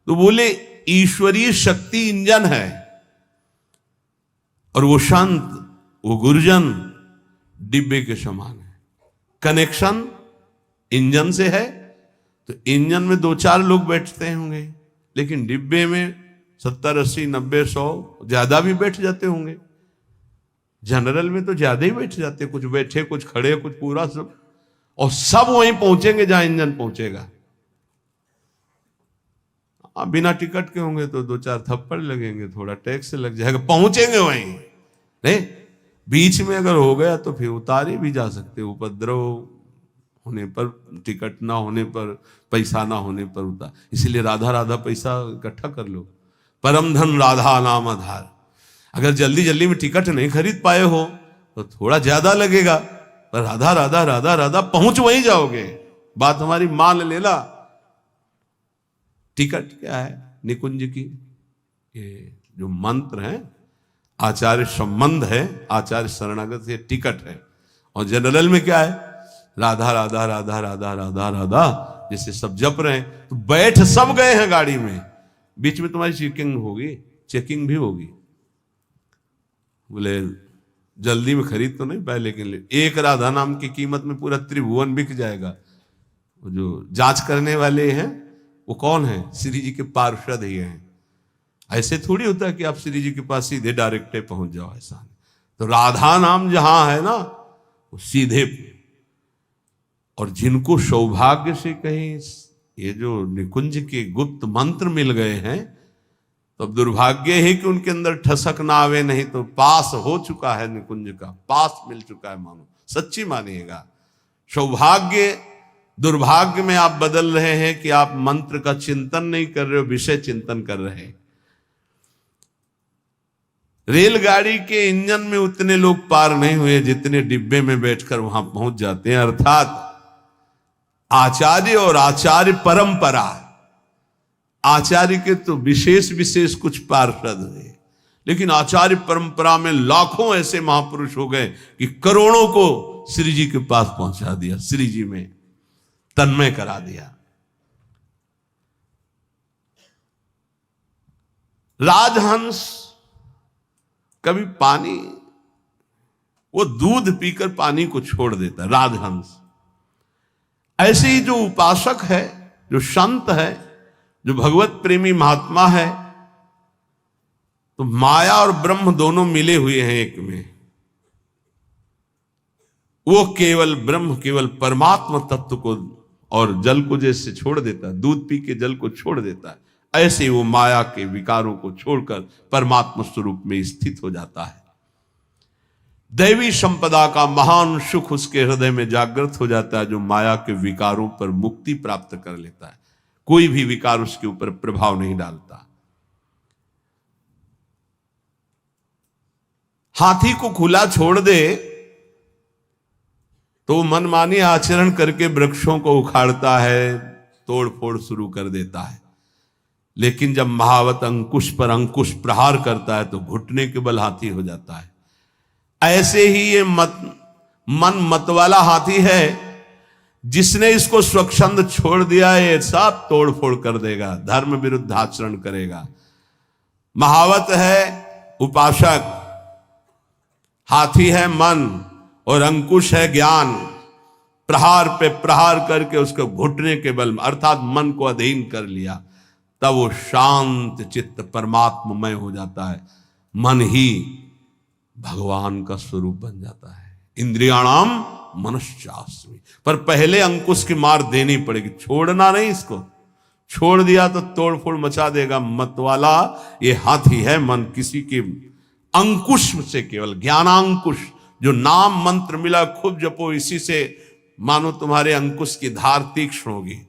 तो बोले ईश्वरीय शक्ति इंजन है और वो शांत, वो गुर्जन डिब्बे के समान है। कनेक्शन इंजन से है तो इंजन में 2-4 लोग बैठते होंगे, लेकिन डिब्बे में 70, 80, 90, 100 ज्यादा भी बैठ जाते होंगे। जनरल में तो ज्यादा ही बैठ जाते, कुछ बैठे कुछ खड़े कुछ पूरा सब, और सब वहीं पहुंचेंगे जहां इंजन पहुंचेगा। आप बिना टिकट के होंगे तो 2-4 थप्पड़ लगेंगे, थोड़ा टैक्स लग जाएगा, पहुंचेंगे वहीं। नहीं, बीच में अगर हो गया तो फिर उतारे भी जा सकते, उपद्रव होने पर, टिकट ना होने पर, पैसा ना होने पर उतार। इसलिए राधा राधा पैसा इकट्ठा कर लो, परम धन राधा नाम आधार। अगर जल्दी जल्दी में टिकट नहीं खरीद पाए हो तो थोड़ा ज्यादा लगेगा, पर राधा राधा राधा राधा पहुंच वहीं जाओगे। बात हमारी मान लेला। टिकट क्या है निकुंज की? ये जो मंत्र है, आचार्य संबंध है, आचार्य शरणागत से टिकट है। और जनरल में क्या है? राधा राधा राधा राधा राधा राधा, जैसे सब जप रहे हैं तो बैठ सब गए हैं गाड़ी में, बीच में तुम्हारी चेकिंग भी होगी। बोले जल्दी में खरीद तो नहीं पाए, लेकिन एक राधा नाम की कीमत में पूरा त्रिभुवन बिक जाएगा। वो जो जांच करने वाले हैं वो कौन है? श्री जी के पार्षद ही हैं। ऐसे थोड़ी होता है कि आप श्री जी के पास सीधे डायरेक्ट पहुंच जाओ, ऐसा नहीं। तो राधा नाम जहां है ना वो सीधे। और जिनको सौभाग्य से कहीं ये जो निकुंज के गुप्त मंत्र मिल गए हैं, तो अब दुर्भाग्य है कि उनके अंदर ठसक ना आवे, नहीं तो पास हो चुका है निकुंज का, पास मिल चुका है, मानो सच्ची मानिएगा। सौभाग्य दुर्भाग्य में आप बदल रहे हैं कि आप मंत्र का चिंतन नहीं कर रहे हो, विषय चिंतन कर रहे हैं। रेलगाड़ी के इंजन में उतने लोग पार नहीं हुए जितने डिब्बे में बैठकर वहां पहुंच जाते हैं। अर्थात आचार्य और आचार्य परंपरा, आचार्य के तो विशेष विशेष कुछ पार्षद हुए, लेकिन आचार्य परंपरा में लाखों ऐसे महापुरुष हो गए कि करोड़ों को श्री जी के पास पहुंचा दिया, श्री जी में तन्मय करा दिया। राजहंस कभी पानी, वो दूध पीकर पानी को छोड़ देता, राजहंस। ऐसे ही जो उपासक है, जो संत है, जो भगवत प्रेमी महात्मा है, तो माया और ब्रह्म दोनों मिले हुए हैं एक में। वो केवल ब्रह्म, केवल परमात्मा तत्व को और जल को जैसे छोड़ देता है, दूध पी के जल को छोड़ देता है, ऐसे वो माया के विकारों को छोड़कर परमात्मा स्वरूप में स्थित हो जाता है। दैवी संपदा का महान सुख उसके हृदय में जागृत हो जाता है, जो माया के विकारों पर मुक्ति प्राप्त कर लेता है। कोई भी विकार उसके ऊपर प्रभाव नहीं डालता। हाथी को खुला छोड़ दे तो मनमानी आचरण करके वृक्षों को उखाड़ता है, तोड़ फोड़ शुरू कर देता है। लेकिन जब महावत अंकुश पर अंकुश प्रहार करता है तो घुटने के बल हाथी हो जाता है। ऐसे ही ये मन मत वाला हाथी है, जिसने इसको स्वच्छंद छोड़ दिया, ये सब तोड़ फोड़ कर देगा, धर्म विरुद्ध आचरण करेगा। महावत है उपासक, हाथी है मन और अंकुश है ज्ञान। प्रहार पे प्रहार करके उसको घुटने के बल अर्थात मन को अधीन कर लिया, तब वो शांत चित्त परमात्ममय हो जाता है। मन ही भगवान का स्वरूप बन जाता है। इंद्रियाणाम मनश्चास्मि, पर पहले अंकुश की मार देनी पड़ेगी, छोड़ना नहीं। इसको छोड़ दिया तो तोड़ फोड़ मचा देगा। मतवाला ये हाथी है मन, किसी के अंकुश से, केवल ज्ञानांकुश, जो नाम मंत्र मिला खूब जपो, इसी से मानो तुम्हारे अंकुश की धार तीक्ष्ण होगी,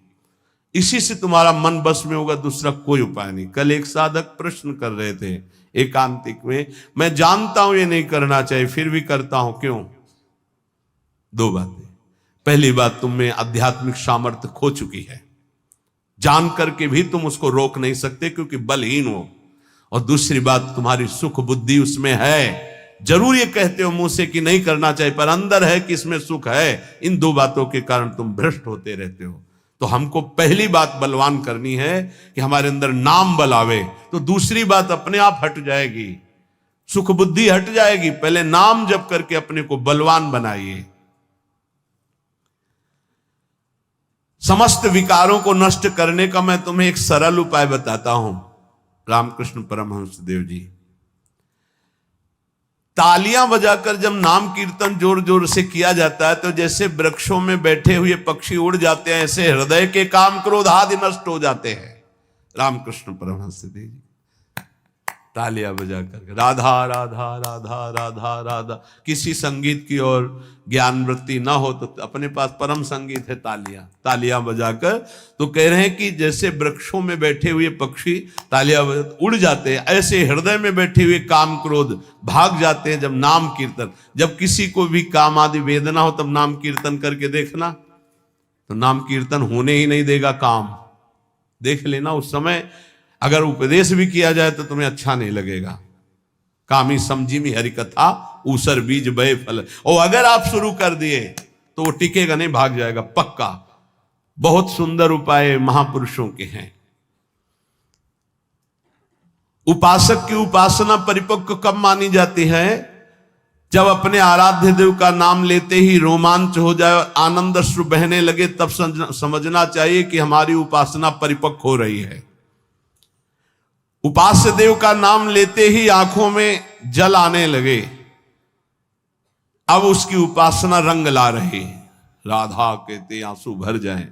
इसी से तुम्हारा मन बस में होगा, दूसरा कोई उपाय नहीं। कल एक साधक प्रश्न कर रहे थे एकांतिक में, मैं जानता हूं ये नहीं करना चाहिए फिर भी करता हूं, क्यों? दो बातें। पहली बात, तुम में आध्यात्मिक सामर्थ्य खो चुकी है, जान करके भी तुम उसको रोक नहीं सकते क्योंकि बलहीन हो। और दूसरी बात, तुम्हारी सुख बुद्धि उसमें है, जरूर ये कहते हो मुंह से कि नहीं करना चाहिए, पर अंदर है कि इसमें सुख है। इन दो बातों के कारण तुम भ्रष्ट होते रहते हो। तो हमको पहली बात बलवान करनी है कि हमारे अंदर नाम बल आवे, तो दूसरी बात अपने आप हट जाएगी, सुख बुद्धि हट जाएगी। पहले नाम जप करके अपने को बलवान बनाइए। समस्त विकारों को नष्ट करने का मैं तुम्हें एक सरल उपाय बताता हूं। रामकृष्ण परमहंस देव जी तालियां बजाकर जब नाम कीर्तन जोर जोर से किया जाता है तो जैसे वृक्षों में बैठे हुए पक्षी उड़ जाते हैं, ऐसे हृदय के काम क्रोध आदि नष्ट हो जाते हैं। रामकृष्ण परमहंस देव जी तालियां बजाकर राधा राधा राधा राधा राधा, किसी संगीत की और ज्ञान वृत्ति ना हो तो अपने पास परम संगीत है तालियां बजाकर, तो कह रहे हैं कि जैसे वृक्षों में बैठे हुए पक्षी तालियां उड़ जाते हैं, ऐसे हृदय में बैठे हुए काम क्रोध भाग जाते हैं जब नाम कीर्तन। जब किसी को भी काम आदि वेदना हो तब नाम कीर्तन करके देखना, तो नाम कीर्तन होने ही नहीं देगा काम। देख लेना, उस समय अगर उपदेश भी किया जाए तो तुम्हें अच्छा नहीं लगेगा। कामी समझी में हरि कथा ऊसर बीज बय फल, और अगर आप शुरू कर दिए तो वो टिकेगा नहीं, भाग जाएगा पक्का। बहुत सुंदर उपाय महापुरुषों के हैं। उपासक की उपासना परिपक्व कब मानी जाती है? जब अपने आराध्य देव का नाम लेते ही रोमांच हो जाए और आनंद अश्रु बहने लगे, तब समझना चाहिए कि हमारी उपासना परिपक्व हो रही है। उपास्य देव का नाम लेते ही आंखों में जल आने लगे, अब उसकी उपासना रंग ला रही। राधा कहते आंसू भर जाएं।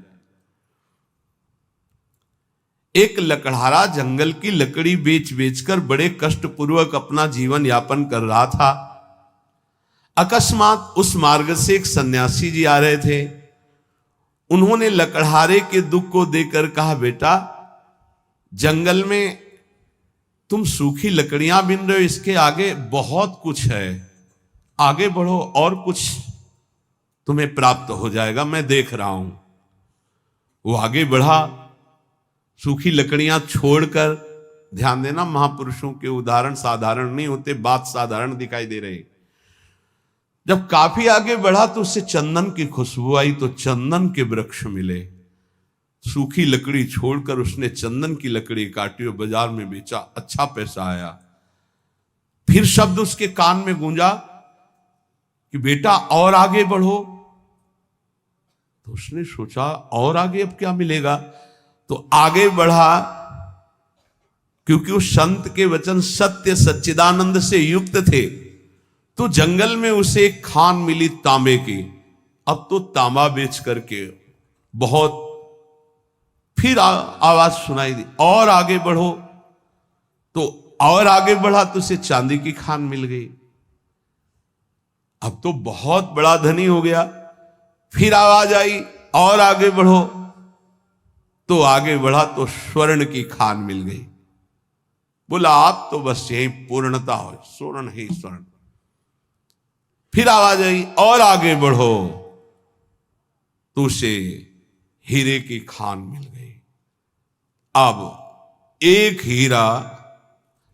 एक लकड़हारा जंगल की लकड़ी बेच बेचकर बड़े कष्ट पूर्वक अपना जीवन यापन कर रहा था। अकस्मात उस मार्ग से एक सन्यासी जी आ रहे थे। उन्होंने लकड़हारे के दुख को देखकर कहा, बेटा जंगल में तुम सूखी लकड़ियां बिन रहे हो, इसके आगे बहुत कुछ है, आगे बढ़ो और कुछ तुम्हें प्राप्त हो जाएगा, मैं देख रहा हूं। वो आगे बढ़ा, सूखी लकड़ियां छोड़कर। ध्यान देना, महापुरुषों के उदाहरण साधारण नहीं होते, बात साधारण दिखाई दे रही। जब काफी आगे बढ़ा तो उससे चंदन की खुशबू आई, तो चंदन के वृक्ष मिले। सूखी लकड़ी छोड़कर उसने चंदन की लकड़ी काटी और बाजार में बेचा, अच्छा पैसा आया। फिर शब्द उसके कान में गूंजा कि बेटा और आगे बढ़ो। तो उसने सोचा और आगे अब क्या मिलेगा, तो आगे बढ़ा। क्योंकि उस संत के वचन सत्य सच्चिदानंद से युक्त थे, तो जंगल में उसे एक खान मिली तांबे की। अब तो तांबा बेच करके बहुत, फिर आवाज सुनाई दी और आगे बढ़ो, तो और आगे बढ़ा तो उसे चांदी की खान मिल गई। अब तो बहुत बड़ा धनी हो गया। फिर आवाज आई और आगे बढ़ो, तो आगे बढ़ा तो स्वर्ण की खान मिल गई। बोला आप तो बस यही पूर्णता हो, स्वर्ण ही स्वर्ण। फिर आवाज आई और आगे बढ़ो, तो उसे हीरे की खान मिल गई। अब एक हीरा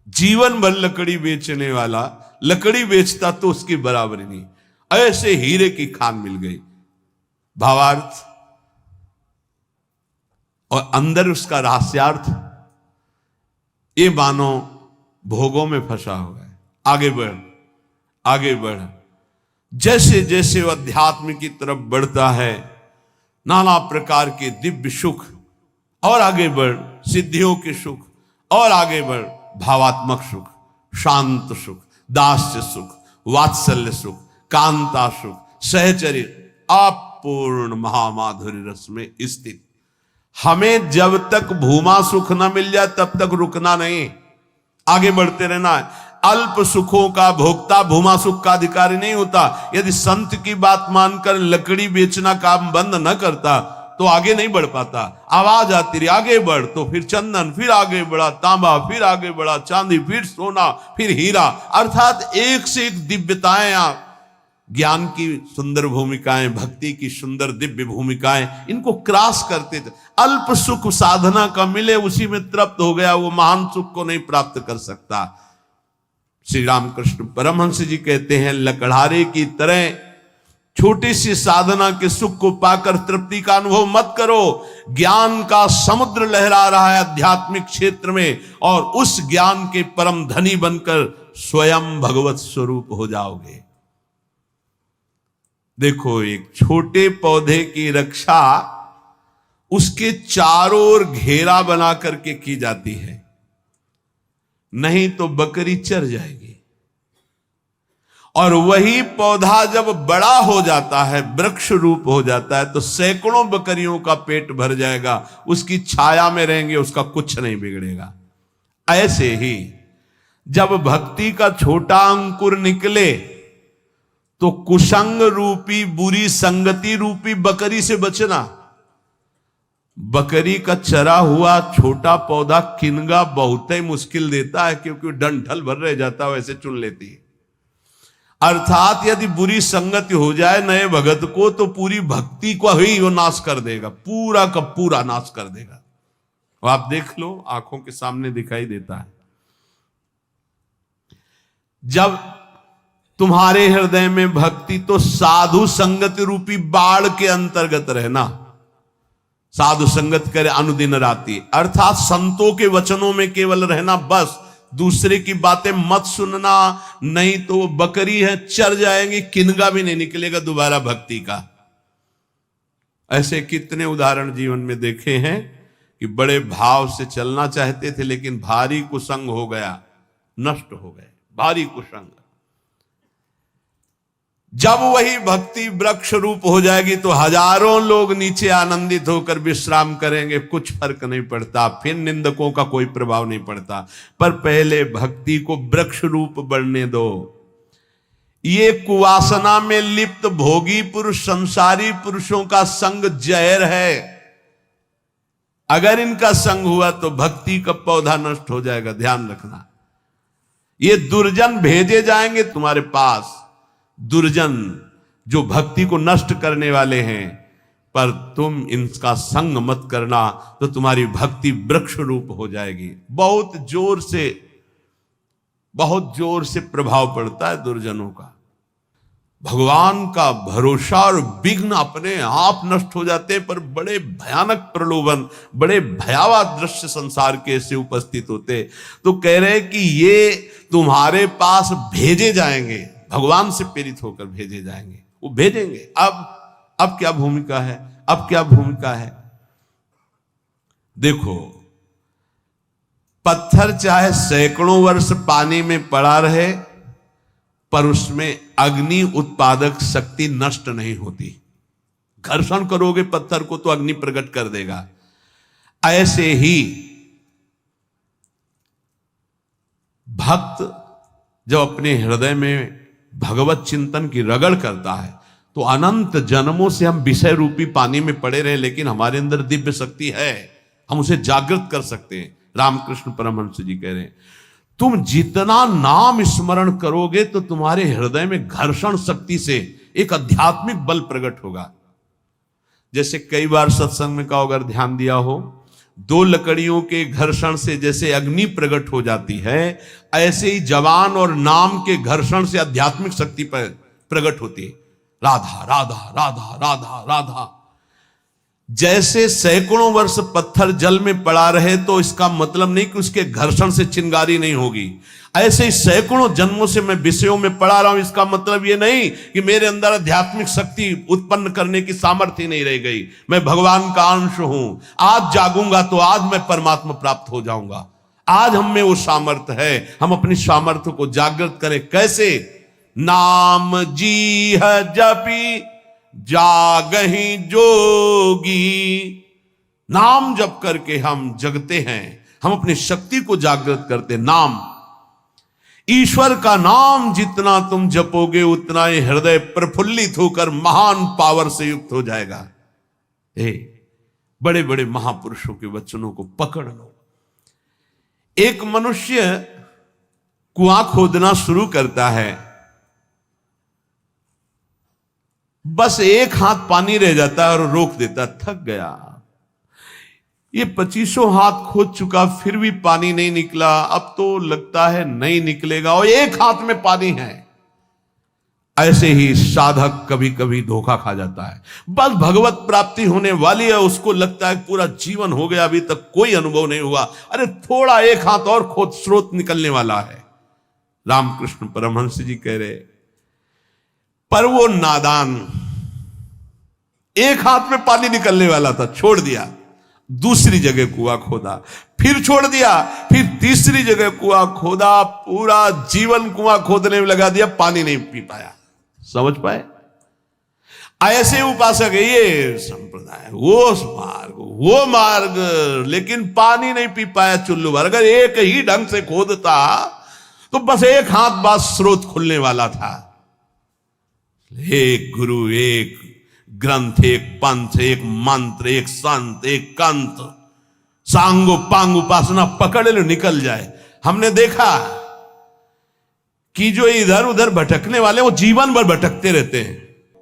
जीवन भर लकड़ी बेचने वाला लकड़ी बेचता तो उसकी बराबरी नहीं, ऐसे हीरे की खान मिल गई। भावार्थ और अंदर उसका रहस्यार्थ, ये मानो भोगों में फंसा हुआ है। आगे बढ़, आगे बढ़। जैसे जैसे वह अध्यात्म की तरफ बढ़ता है, नाना प्रकार के दिव्य सुख, और आगे बढ़ सिद्धियों के सुख, और आगे बढ़ भावात्मक सुख, शांत सुख, दास्य सुख, वात्सल्य सुख, कांता सुख, सहचर्य, अपूर्ण महामाधुर्य रस में स्थित। हमें जब तक भूमा सुख न मिल जाए तब तक रुकना नहीं, आगे बढ़ते रहना है। अल्प सुखों का भोक्ता भूमा सुख का अधिकारी नहीं होता। यदि संत की बात मानकर लकड़ी बेचना काम बंद न करता तो आगे नहीं बढ़ पाता। आवाज आती रही आगे बढ़, तो फिर चंदन, फिर आगे बढ़ा तांबा, फिर आगे बढ़ा चांदी, फिर सोना, फिर हीरा, अर्थात एक से एक दिव्यताएं, ज्ञान की सुंदर भूमिकाएं, भक्ति की सुंदर दिव्य भूमिकाएं, इनको क्रॉस करते थे। अल्प सुख साधना का मिले उसी में तृप्त हो गया, वो महान सुख को नहीं प्राप्त कर सकता। श्री रामकृष्ण परमहंस जी कहते हैं, लकड़हारे की तरह छोटी सी साधना के सुख को पाकर तृप्ति का अनुभव मत करो। ज्ञान का समुद्र लहरा रहा है आध्यात्मिक क्षेत्र में, और उस ज्ञान के परम धनी बनकर स्वयं भगवत स्वरूप हो जाओगे। देखो, एक छोटे पौधे की रक्षा उसके चारों ओर घेरा बना करके की जाती है, नहीं तो बकरी चर जाएगी। और वही पौधा जब बड़ा हो जाता है, वृक्ष रूप हो जाता है, तो सैकड़ों बकरियों का पेट भर जाएगा, उसकी छाया में रहेंगे, उसका कुछ नहीं बिगड़ेगा। ऐसे ही जब भक्ति का छोटा अंकुर निकले तो कुसंग रूपी, बुरी संगति रूपी बकरी से बचना। बकरी का चरा हुआ छोटा पौधा किनगा बहुत ही मुश्किल देता है, क्योंकि डंठल भर रह जाता है, वैसे चुन लेती है। अर्थात यदि बुरी संगति हो जाए नए भगत को, तो पूरी भक्ति को ही वो नाश कर देगा, पूरा का पूरा नाश कर देगा। और आप देख लो, आंखों के सामने दिखाई देता है। जब तुम्हारे हृदय में भक्ति, तो साधु संगति रूपी बाढ़ के अंतर्गत रहना। साधु संगत करे अनुदिन राति, अर्थात संतों के वचनों में केवल रहना, बस दूसरे की बातें मत सुनना, नहीं तो वो बकरी है, चर जाएंगी, किनगा भी नहीं निकलेगा दोबारा भक्ति का। ऐसे कितने उदाहरण जीवन में देखे हैं कि बड़े भाव से चलना चाहते थे, लेकिन भारी कुसंग हो गया, नष्ट हो गए, भारी कुसंग। जब वही भक्ति वृक्ष रूप हो जाएगी तो हजारों लोग नीचे आनंदित होकर विश्राम करेंगे, कुछ फर्क नहीं पड़ता, फिर निंदकों का कोई प्रभाव नहीं पड़ता। पर पहले भक्ति को वृक्ष रूप बढ़ने दो। ये कुवासना में लिप्त भोगी पुरुष, संसारी पुरुषों का संग जहर है। अगर इनका संग हुआ तो भक्ति का पौधा नष्ट हो जाएगा, ध्यान रखना। ये दुर्जन भेजे जाएंगे तुम्हारे पास, दुर्जन जो भक्ति को नष्ट करने वाले हैं, पर तुम इनका संग मत करना, तो तुम्हारी भक्ति वृक्ष रूप हो जाएगी। बहुत जोर से प्रभाव पड़ता है दुर्जनों का। भगवान का भरोसा और विघ्न अपने आप नष्ट हो जाते हैं, पर बड़े भयानक प्रलोभन, बड़े भयावह दृश्य संसार के ऐसे उपस्थित होते। तो कह रहे कि ये तुम्हारे पास भेजे जाएंगे, भगवान से प्रेरित होकर भेजे जाएंगे, वो भेजेंगे। अब क्या भूमिका है, अब क्या भूमिका है? देखो, पत्थर चाहे सैकड़ों वर्ष पानी में पड़ा रहे, पर उसमें अग्नि उत्पादक शक्ति नष्ट नहीं होती। घर्षण करोगे पत्थर को तो अग्नि प्रकट कर देगा। ऐसे ही भक्त जब अपने हृदय में भगवत चिंतन की रगड़ करता है, तो अनंत जन्मों से हम विषय रूपी पानी में पड़े रहे, लेकिन हमारे अंदर दिव्य शक्ति है, हम उसे जागृत कर सकते हैं। रामकृष्ण परमहंस जी कह रहे हैं, तुम जितना नाम स्मरण करोगे तो तुम्हारे हृदय में घर्षण शक्ति से एक आध्यात्मिक बल प्रकट होगा। जैसे कई बार सत्संग में का अगर ध्यान दिया हो, दो लकड़ियों के घर्षण से जैसे अग्नि प्रकट हो जाती है, ऐसे ही जवान और नाम के घर्षण से आध्यात्मिक शक्ति पर प्रकट होती है। राधा राधा राधा राधा राधा। जैसे सैकड़ों वर्ष पत्थर जल में पड़ा रहे तो इसका मतलब नहीं कि उसके घर्षण से चिंगारी नहीं होगी। ऐसे ही सैकड़ों जन्मों से मैं विषयों में पड़ा रहा हूं, इसका मतलब यह नहीं कि मेरे अंदर आध्यात्मिक शक्ति उत्पन्न करने की सामर्थ्य नहीं रह गई। मैं भगवान का अंश हूं। आज जागूंगा तो आज मैं परमात्मा प्राप्त हो जाऊंगा। आज हम में वो सामर्थ्य है, हम अपनी सामर्थ्य को जागृत करें। कैसे? नाम जी है जपी जागहि जोगी। नाम जप करके हम जगते हैं, हम अपनी शक्ति को जागृत करते। नाम, ईश्वर का नाम जितना तुम जपोगे उतना ही हृदय प्रफुल्लित होकर महान पावर से युक्त हो जाएगा। बड़े बड़े महापुरुषों के वचनों को पकड़ लो। एक मनुष्य कुआं खोदना शुरू करता है, बस एक हाथ पानी रह जाता है और रोक देता, थक गया। ये 25 हाथ खोद चुका, फिर भी पानी नहीं निकला। अब तो लगता है नहीं निकलेगा, और एक हाथ में पानी है। ऐसे ही साधक कभी कभी धोखा खा जाता है। बस भगवत प्राप्ति होने वाली है, उसको लगता है पूरा जीवन हो गया, अभी तक कोई अनुभव नहीं हुआ। अरे थोड़ा एक हाथ और खोद, स्रोत निकलने वाला है। रामकृष्ण परमहंस जी कह रहे, पर वो नादान, एक हाथ में पानी निकलने वाला था, छोड़ दिया, दूसरी जगह कुआं खोदा, फिर छोड़ दिया, फिर तीसरी जगह कुआं खोदा, पूरा जीवन कुआं खोदने में लगा दिया, पानी नहीं पी पाया। समझ पाए? ऐसे उपासक है ये संप्रदाय, वो मार्ग, लेकिन पानी नहीं पी पाया चुल्लू भर। अगर एक ही ढंग से खोदता तो बस एक हाथ बाद स्रोत खुलने वाला था। एक गुरु, एक ग्रंथ, एक पंथ, एक मंत्र, एक संत, एक कंत, सांगो पांग उपासना पकड़ लो, निकल जाए। हमने देखा कि जो इधर उधर भटकने वाले वो जीवन भर भटकते रहते हैं,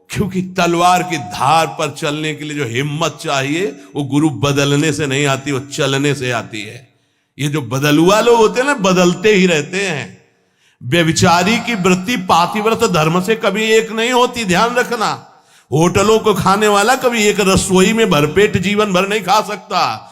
क्योंकि तलवार की धार पर चलने के लिए जो हिम्मत चाहिए वो गुरु बदलने से नहीं आती, वो चलने से आती है। ये जो बदलुआ लोग होते हैं ना, बदलते ही रहते हैं। व्यभिचारी की वृत्ति पातिव्रत धर्म से कभी एक नहीं होती, ध्यान रखना। होटलों को खाने वाला कभी एक रसोई में भरपेट जीवन भर नहीं खा सकता।